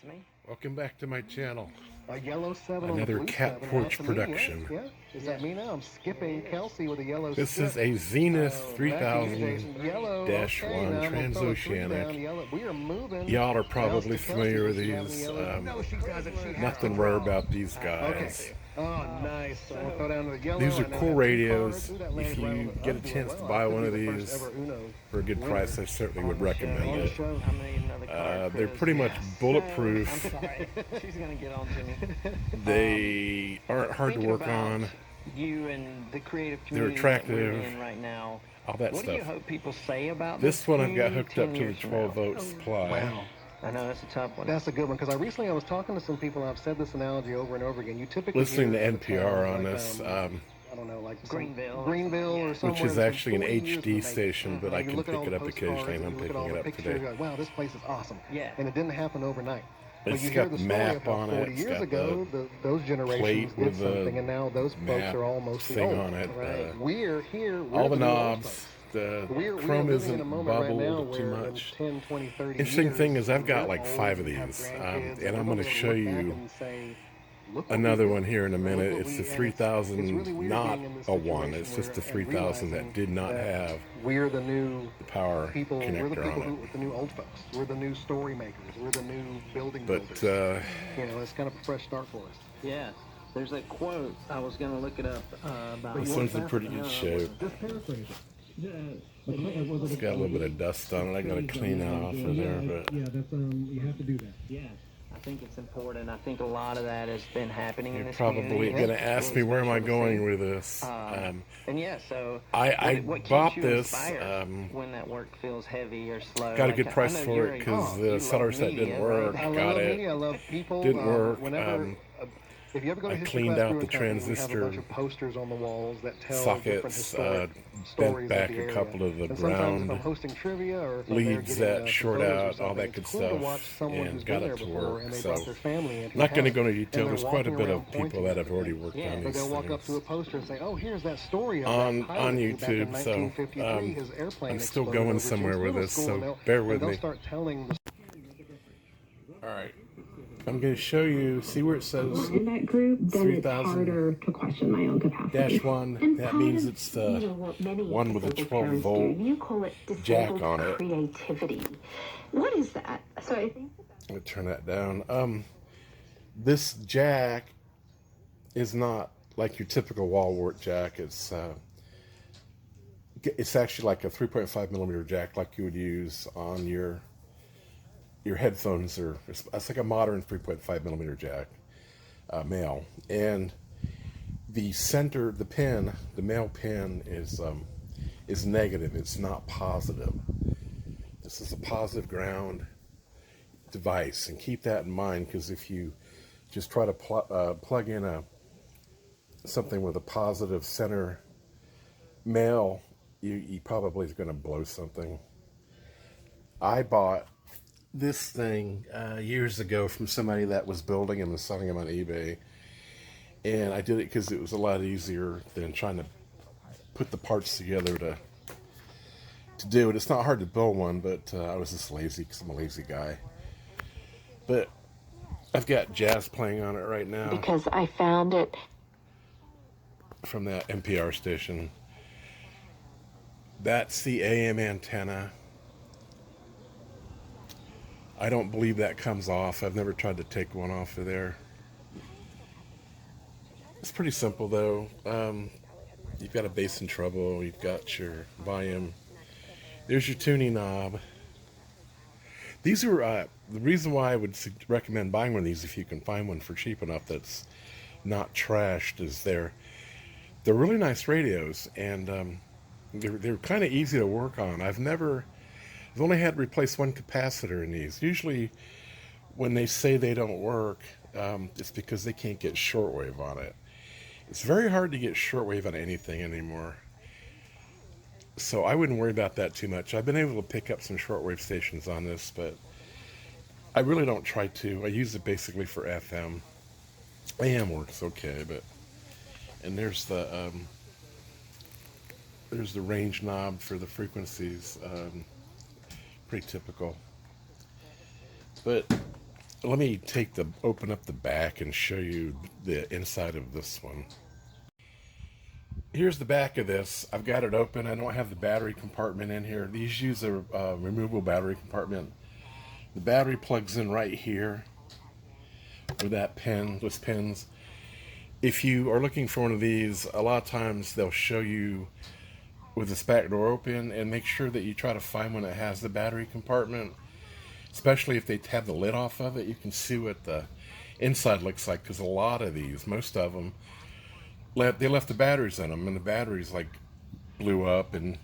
to me. Welcome back to my channel. A yellow 7 Another on the cat blue 7. porch That's me, production. Yeah. Does that mean now I'm skipping Kelsey with a yellow This strip? is a Zenith Back to you, Jason. Yellow. 3000-1 Okay, now I'm gonna throw a 3 down. Transoceanic. Yellow. We are moving. Y'all are Bounce probably to Kelsey. familiar with Does she have any these. yellow? No, she doesn't. She has Nothing to rare draw. about these Okay. guys. Oh, nice. So we'll throw down to the yellow. These are I now cool have 2 radios. cards. Ooh, that If landed right you on the get a upper chance to well. buy That one could of be the first these ever Uno for a good winner. price, I certainly would recommend On the it. show. I made another card. They're Chris. pretty much I'm bulletproof. sorry. She's gonna get on to me. They aren't hard to Thinking work about on. you and the creative They're community that we're attractive. in right now. All that What do you stuff. hope people say about This one I've got community hooked up 10 to the years from now? 12-volt supply. Wow. I know that's a tough one. That's a good one because I was talking to some people and I've said this analogy over and over again. You typically Listening to hear NPR on like, this, I don't know, like Greenville or somewhere. which is that's actually an 40 years HD in the station, making. but I You can look at all pick it the up postcards occasionally, and I'm you look at picking all it the up pictures, today. you're like, wow, this place is awesome. Yeah. And it didn't happen overnight. But It's you hear got the the story map of how on 40 it. It's years got ago, those generations plate did with the something, and now those folks map are all mostly thing old. on it. Right? We're here. We're All the new old knobs. folks. The We're chrome living in a isn't moment right now bubbled too where much. in 10, 20, 30 Interesting years, thing is I've got we're like old, 5 of we have these, grandkids, and I'm going to we're show gonna look back you and say, look what we another did. one here in a Look minute. what It's we- the and 3000, it's really weird not being in this a 1. It's situation just the where- and 3000 that realizing did not that have we're the new the power people. We're the connector people on the new old folks. We're the new story makers. We're the new building it. builders. But it's kind of a fresh start for us. Yeah. There's a quote. I was gonna look it up about. this one's a pretty good show. Just paraphrase it. It's got a little bit of dust on it. I got to clean that off of there, but Yeah, that's you have to do that. Yeah. I think it's important. I think a lot of that has been happening in you're this probably community. going to ask me where am I going with this. And yeah, so I what keeps bought you this. inspired when that work feels heavy or slow? Got a Like, good I price know for you're it a- because you the love solder set media, didn't right? work. I Got love it. media. I love people. Didn't work. Whenever, if you ever go to I history cleaned class, out we were the in Kentucky, we have a transistor bunch of posters on the walls that tell different sockets, historic bent stories back of the a area. couple of the And sometimes if I'm ground hosting trivia or if I'm there leads getting, that short composed or out, all something, that good it's cool to stuff, watch someone and who's got been it there to before work. and they So brought their family in. I'm not going to go into and detail. they're There's quite a walking bit around of people pointing that at have already things. worked Yeah. on So these they'll walk up to a things poster and say, "Oh, here's that story of on that pilot who back in YouTube. So 1953, his airplane I'm still exploded going over somewhere James with Middle this. School," and So bear with they'll me. start telling the All right. I'm going to show you, see where it says in that group, then it's 3000 harder to question my own capacity. -1. And That part means of, it's the what many one with a disabled 12 parents volt do, you call it jack disabled on it. creativity. What is that? So I think I'm going to turn that down. This jack is not like your typical wall wart jack. It's actually like a 3.5 millimeter jack, like you would use on your headphones, or it's like a modern 3.5 millimeter jack, male. And the center, the pin, the male pin is negative. It's not positive. This is a positive ground device, and keep that in mind, because if you just try to plug in something with a positive center male, you probably is going to blow something. I bought this thing years ago from somebody that was building them and selling them on eBay, and I did it because it was a lot easier than trying to put the parts together to do it. It's not hard to build one, but I was just lazy because I'm a lazy guy. But I've got jazz playing on it right now because I found it. from that NPR station. That's the AM antenna. I don't believe that comes off. I've never tried to take one off of there. It's pretty simple though. You've got a bass and treble. You've got your volume. There's your tuning knob. These are the reason why I would recommend buying one of these, if you can find one for cheap enough that's not trashed, is they're really nice radios, and they're kind of easy to work on. I've only had to replace one capacitor in these. Usually when they say they don't work, it's because they can't get shortwave on it. It's very hard to get shortwave on anything anymore, so I wouldn't worry about that too much. I've been able to pick up some shortwave stations on this, but I really don't try to. I use it basically for FM. AM works okay, but and there's the range knob for the frequencies. Pretty typical. But let me open up the back and show you the inside of this one. Here's the back of this. I've got it open. I don't have the battery compartment in here. These use a removable battery compartment. The battery plugs in right here with those pins. If you are looking for one of these, a lot of times they'll show you with this back door open, and make sure that you try to find one that has the battery compartment, especially if they have the lid off of it. You can see what the inside looks like, because a lot of these, most of them, they left the batteries in them, and the batteries like blew up and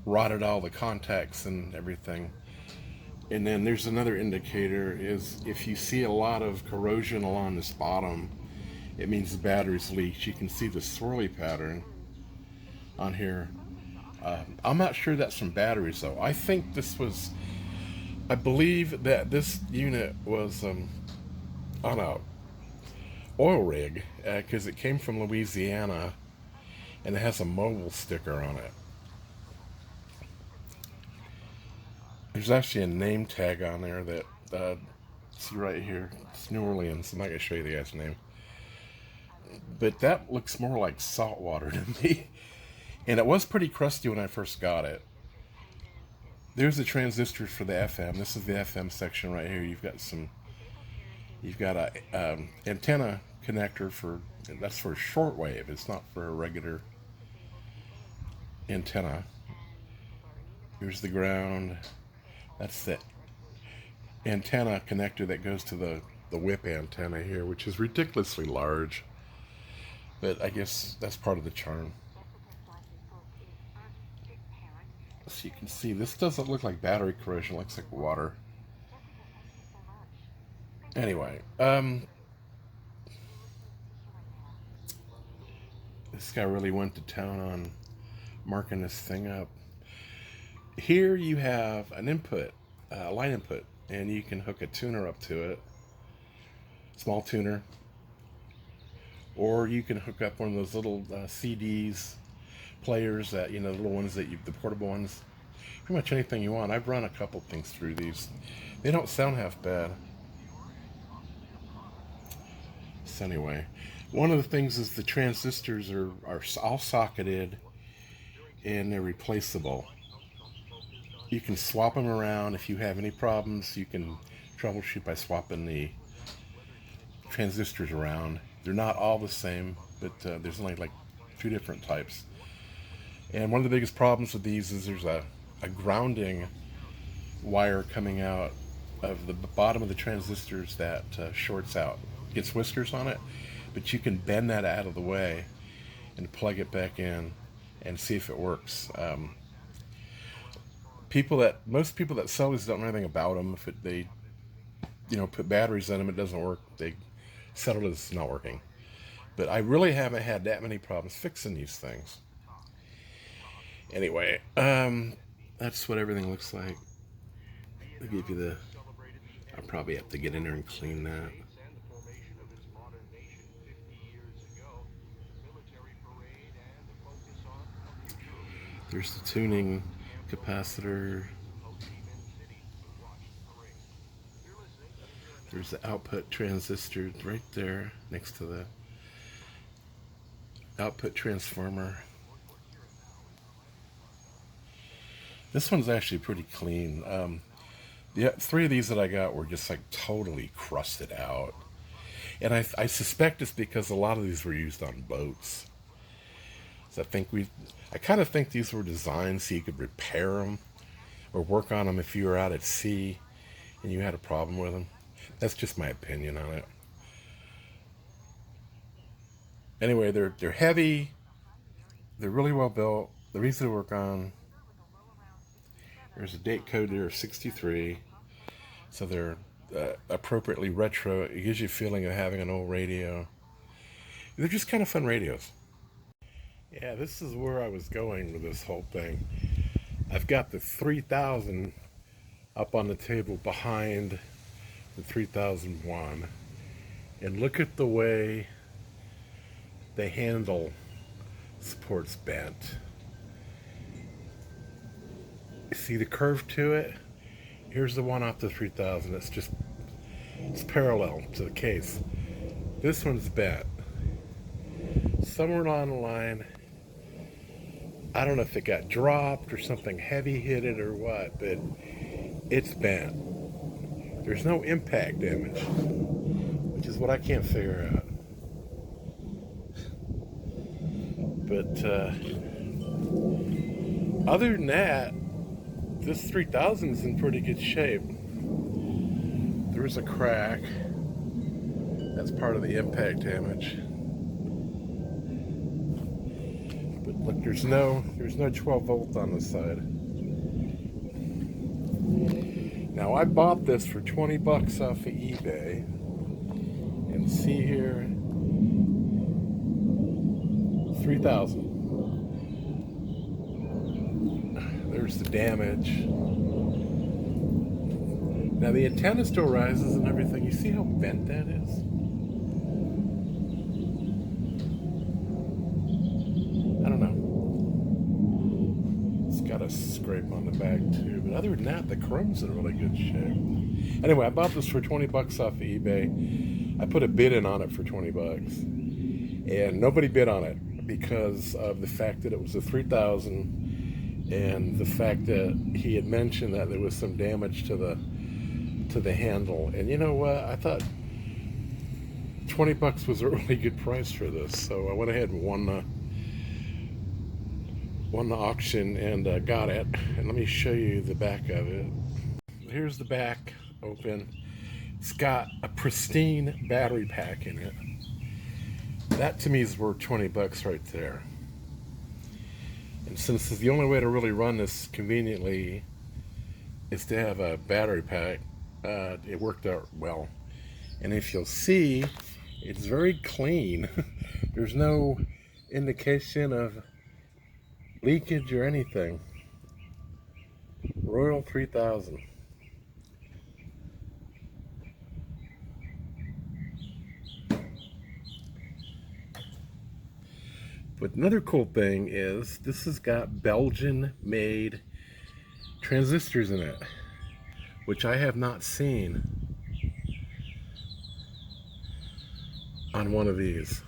rotted all the contacts and everything. And then there's another indicator, is if you see a lot of corrosion along this bottom, it means the battery's leaked. You can see the swirly pattern on here. I'm not sure that's from batteries though. I believe that this unit was on a oil rig, because it came from Louisiana, and it has a mobile sticker on it. There's actually a name tag on there that see right here. It's New Orleans. I'm not gonna show you the guy's name, but that looks more like salt water to me. And it was pretty crusty when I first got it. There's the transistors for the FM. This is the FM section right here. You've got a antenna connector that's for shortwave. It's not for a regular antenna. Here's the ground. That's the antenna connector that goes to the whip antenna here, which is ridiculously large, but I guess that's part of the charm. So you can see this doesn't look like battery corrosion, it looks like water. Anyway, this guy really went to town on marking this thing up. Here you have an input, a line input, and you can hook a tuner up to it, small tuner, or you can hook up one of those little CDs players that, the little ones the portable ones. Pretty much anything you want. I've run a couple things through these. They don't sound half bad. So anyway, one of the things is the transistors are all socketed, and they're replaceable. You can swap them around. If you have any problems, you can troubleshoot by swapping the transistors around. They're not all the same, but there's only like 2 different types. And one of the biggest problems with these is there's a grounding wire coming out of the bottom of the transistors that shorts out. It gets whiskers on it, but you can bend that out of the way and plug it back in and see if it works. Most people that sell these don't know anything about them. If they put batteries in them, it doesn't work. They settle it's not working. But I really haven't had that many problems fixing these things. Anyway, that's what everything looks like. I'll give you I'll probably have to get in there and clean that. There's the tuning capacitor. There's the output transistor right there next to the output transformer. This one's actually pretty clean. The 3 of these that I got were just like totally crusted out. And I suspect it's because a lot of these were used on boats. So I kind of think these were designed so you could repair them or work on them if you were out at sea and you had a problem with them. That's just my opinion on it. Anyway, they're heavy. They're really well built. They're easy to work on. There's a date code there of 63. So they're appropriately retro. It gives you a feeling of having an old radio. They're just kind of fun radios. Yeah, this is where I was going with this whole thing. I've got the 3000 up on the table behind the 3001. And look at the way the handle support's bent. See the curve to it? Here's the one off the 3000. It's just It's parallel to the case. This one's bent. Somewhere along the line, I don't know if it got dropped or something heavy hit it or what, but it's bent. There's no impact damage, which is what I can't figure out. But other than that, this 3000 is in pretty good shape. There is a crack. That's part of the impact damage. But look, there's no 12 volt on the side. Now I bought this for 20 bucks off of eBay. And see here, 3000. There's the damage. Now the antenna still rises and everything. You see how bent that is? I don't know. It's got a scrape on the back too. But other than that, the chrome's in really good shape. Anyway, I bought this for 20 bucks off of eBay. I put a bid in on it for 20 bucks. And nobody bid on it because of the fact that it was a 3000 and the fact that he had mentioned that there was some damage to the handle. And you know what? I thought 20 bucks was a really good price for this. So I went ahead and won the auction and got it. And let me show you the back of it. Here's the back open. It's got a pristine battery pack in it. That to me is worth 20 bucks right there. And since the only way to really run this conveniently is to have a battery pack, it worked out well. And if you'll see, it's very clean. There's no indication of leakage or anything. Royal 3000. But another cool thing is this has got Belgian-made transistors in it, which I have not seen on one of these.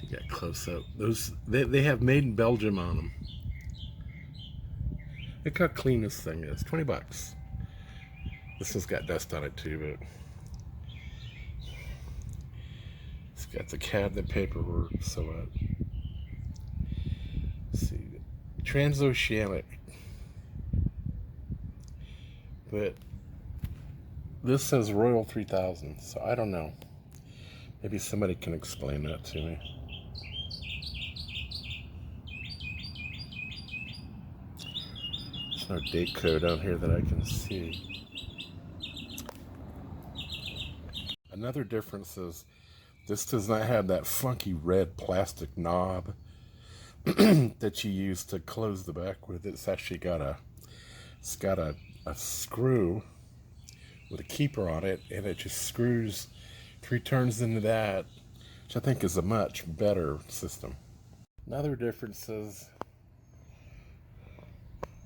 You got close up. Those they have made in Belgium on them. Look how clean this thing is. 20 bucks. This one's got dust on it too, but it's got the cabinet paperwork. So let's see, Transoceanic. But this says Royal 3000, so I don't know. Maybe somebody can explain that to me. There's no date code on here that I can see. Another difference is this does not have that funky red plastic knob that you use to close the back with. It's actually got a screw with a keeper on it, and it just screws 3 turns into that, which I think is a much better system. Another difference is,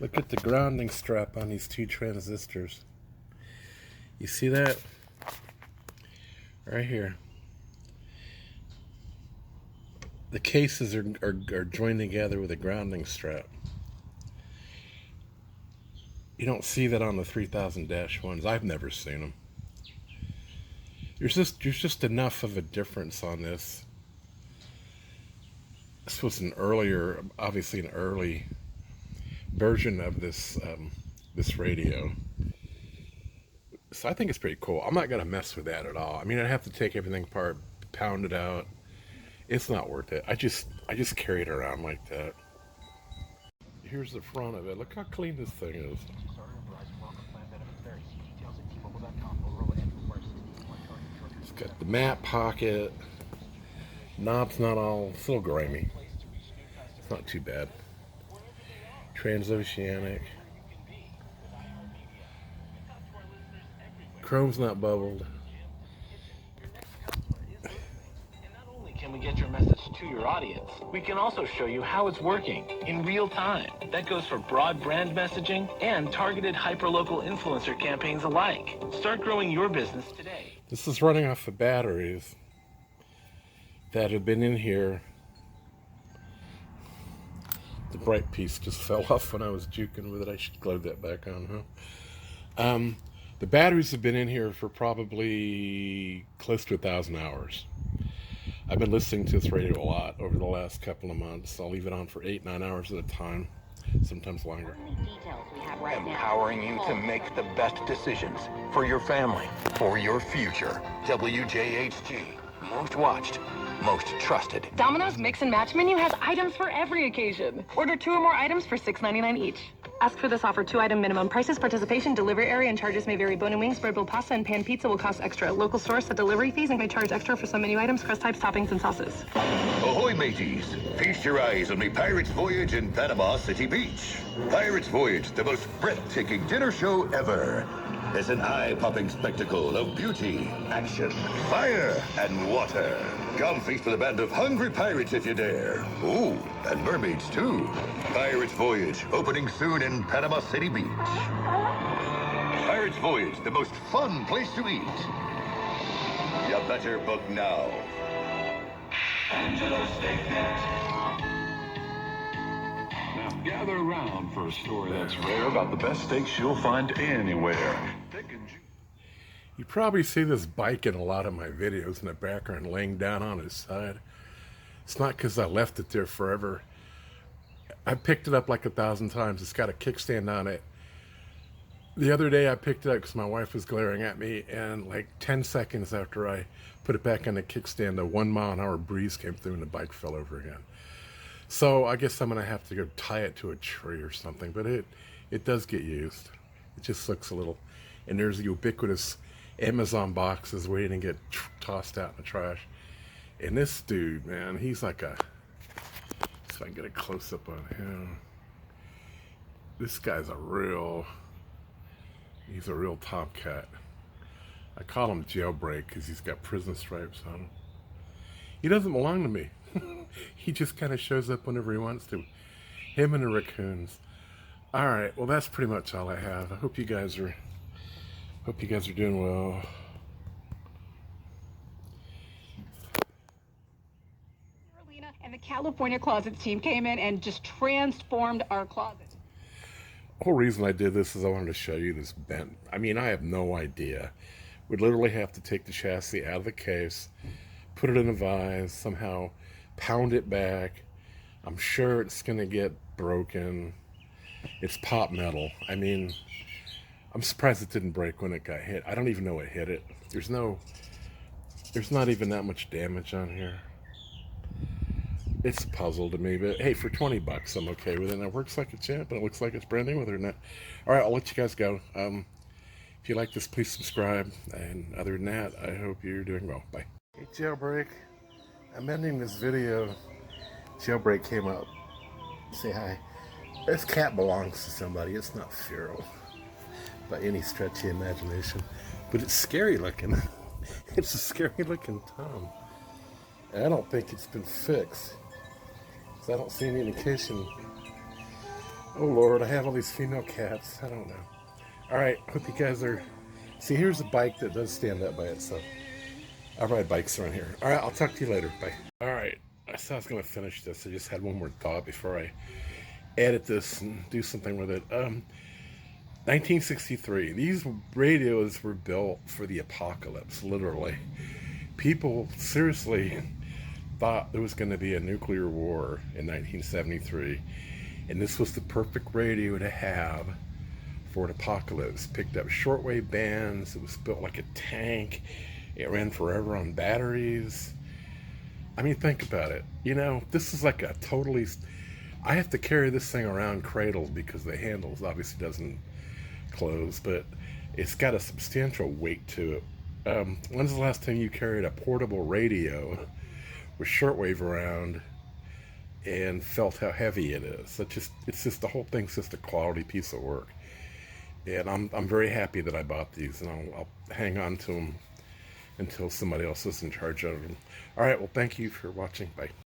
look at the grounding strap on these 2 transistors. You see that? Right here. The cases are joined together with a grounding strap. You don't see that on the 3000-1s. I've never seen them. There's just enough of a difference on this. This was obviously an early version of this this radio. So I think it's pretty cool. I'm not gonna mess with that at all. I mean, I'd have to take everything apart, pound it out. It's not worth it. I just carry it around like that. Here's the front of it. Look how clean this thing is. It's got the map pocket. Knob's not all, it's a little grimy. It's not too bad. Transoceanic. Chrome's not bubbled. Can we get your message to your audience. We can also show you how it's working in real time. That goes for broad brand messaging and targeted hyperlocal influencer campaigns alike. Start growing your business today. This is running off of batteries that have been in here. The bright piece just fell off when I was juking with it. I should glue that back on, huh? The batteries have been in here for probably close to 1,000 hours. I've been listening to this radio a lot over the last couple of months. I'll leave it on for 8-9 hours at a time, sometimes longer. Empowering you to make the best decisions for your family, for your future. WJHG, most watched, most trusted. Domino's Mix and Match menu has items for every occasion. Order 2 or more items for $6.99 each. Ask for this offer. 2-item minimum. Prices, participation, delivery area, and charges may vary. Bone and wings, bread bowl pasta, and pan pizza will cost extra. Local stores set delivery fees and may charge extra for some menu items, crust types, toppings, and sauces. Ahoy, mateys! Feast your eyes on the Pirates Voyage in Panama City Beach. Pirates Voyage, the most breathtaking dinner show ever. It's an eye-popping spectacle of beauty, action, fire, and water. Come feast with a band of hungry pirates if you dare. Ooh, and mermaids too. Pirates Voyage, opening soon in Panama City Beach. Pirates Voyage, the most fun place to eat. You better book now. Now gather around for a story that's rare about the best steaks you'll find anywhere. You probably see this bike in a lot of my videos in the background laying down on its side. It's not because I left it there forever. I picked it up like 1,000 times. It's got a kickstand on it. The other day I picked it up because my wife was glaring at me, and like 10 seconds after I put it back on the kickstand, a 1-mile-an-hour breeze came through and the bike fell over again. So I guess I'm going to have to go tie it to a tree or something, but it does get used. It just looks a little, and there's the ubiquitous Amazon boxes waiting to get tossed out in the trash. And this dude, man, he's like a, so I can get a close-up on him. This guy's he's a real tomcat. I call him Jailbreak because he's got prison stripes on him. He doesn't belong to me. He just kind of shows up whenever he wants to. Him and the raccoons. All right, well, that's pretty much all I have. I hope you guys are doing well. And the California Closets team came in and just transformed our closet. The whole reason I did this is I wanted to show you this bent. I mean, I have no idea. We'd literally have to take the chassis out of the case, put it in a vise, somehow pound it back. I'm sure it's gonna get broken. It's pop metal. I mean, I'm surprised it didn't break when it got hit. I don't even know what hit it. There's not even that much damage on here. It's a puzzle to me, but hey, for 20 bucks, I'm okay with it. And it works like a champ, and it looks like it's brand new, whether or not. All right, I'll let you guys go. If you like this, please subscribe. And other than that, I hope you're doing well. Bye. Hey, Jailbreak. I'm ending this video. Jailbreak came up. Say hi. This cat belongs to somebody. It's not feral by any stretch of the imagination, but it's scary looking. It's a scary looking Tom. And I don't think it's been fixed. I don't see any indication. Oh Lord, I have all these female cats. I don't know. All right, hope you guys are. See, here's a bike that does stand up by itself. I ride bikes around here. All right, I'll talk to you later. Bye. All right, I said I was going to finish this. I just had one more thought before I edit this and do something with it. 1963. These radios were built for the apocalypse, literally. People seriously thought there was going to be a nuclear war in 1973, and this was the perfect radio to have for an apocalypse. Picked up shortwave bands. It was built like a tank. It ran forever on batteries. I mean, think about it. You know, this is like a totally... I have to carry this thing around cradled because the handles obviously doesn't close, but it's got a substantial weight to it. When's the last time you carried a portable radio with shortwave around and felt how heavy it is? It's just the whole thing's just a quality piece of work, and I'm very happy that I bought these, and I'll hang on to them until somebody else is in charge of them. All right, well, thank you for watching. Bye.